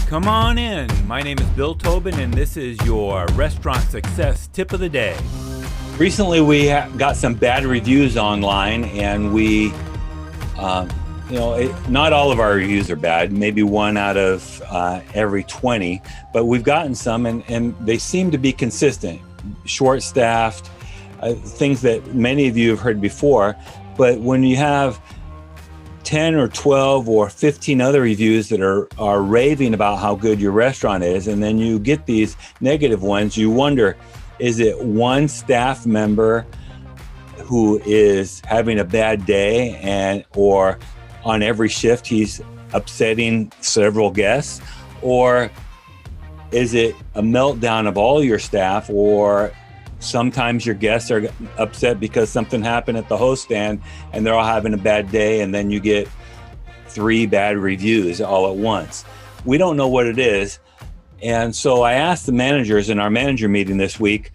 Come on in. My name is Bill Tobin, and this is your restaurant success tip of the day. Recently, we got some bad reviews online, and not all of our reviews are bad. Maybe one out of every 20, but we've gotten some, and they seem to be consistent. Short-staffed, things that many of you have heard before. But when you have 10 or 12 or 15 other reviews that are raving about how good your restaurant is, and then you get these negative ones, you wonder, is it one staff member who is having a bad day or on every shift he's upsetting several guests? Or is it a meltdown of all your staff? Or sometimes your guests are upset because something happened at the host stand and they're all having a bad day, and then you get 3 bad reviews all at once. We don't know what it is. And so I asked the managers in our manager meeting this week,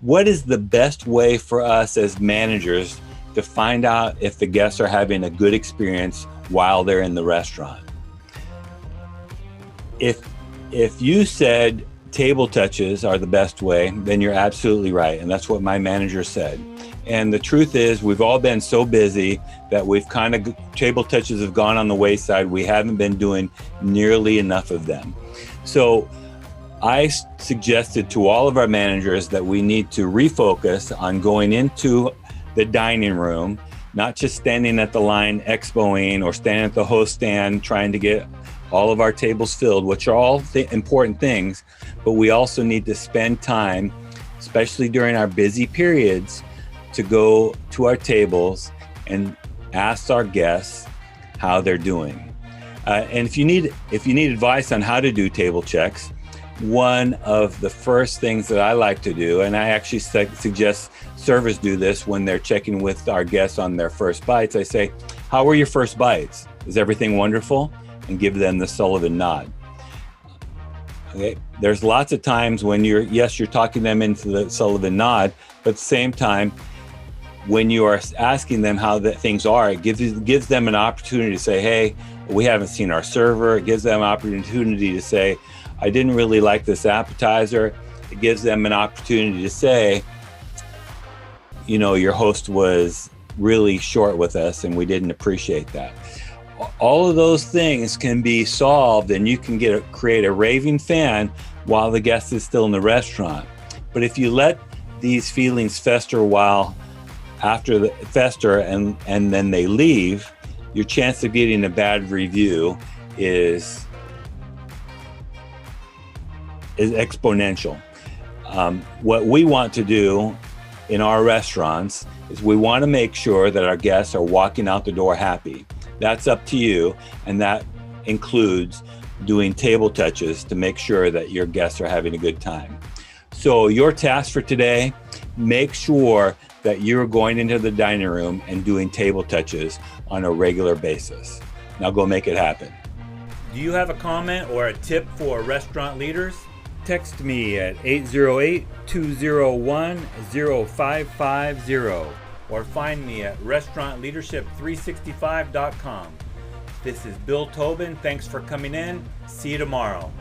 what is the best way for us as managers to find out if the guests are having a good experience while they're in the restaurant? If you said table touches are the best way, then you're absolutely right. And that's what my manager said. And the truth is, we've all been so busy that table touches have gone on the wayside. We haven't been doing nearly enough of them. So I suggested to all of our managers that we need to refocus on going into the dining room, not just standing at the line expoing or standing at the host stand trying to get all of our tables filled, which are all important things, but we also need to spend time, especially during our busy periods, to go to our tables and ask our guests how they're doing. And if you need advice on how to do table checks, one of the first things that I like to do, and I actually suggest servers do this when they're checking with our guests on their first bites, I say, how were your first bites? Is everything wonderful? And give them the Sullivann nod. Okay. There's lots of times when you're talking them into the Sullivann nod, but at the same time, when you are asking them how things are, it gives them an opportunity to say, hey, we haven't seen our server. It gives them an opportunity to say, I didn't really like this appetizer. It gives them an opportunity to say, your host was really short with us and we didn't appreciate that. All of those things can be solved, and you can create a raving fan while the guest is still in the restaurant. But if you let these feelings fester and then they leave, your chance of getting a bad review is exponential. What we want to do in our restaurants is we want to make sure that our guests are walking out the door happy. That's up to you, and that includes doing table touches to make sure that your guests are having a good time. So your task for today, make sure that you're going into the dining room and doing table touches on a regular basis. Now go make it happen. Do you have a comment or a tip for restaurant leaders? Text me at 808-201-0550 or find me at restaurantleadership365.com. This is Bill Tobin. Thanks for coming in. See you tomorrow.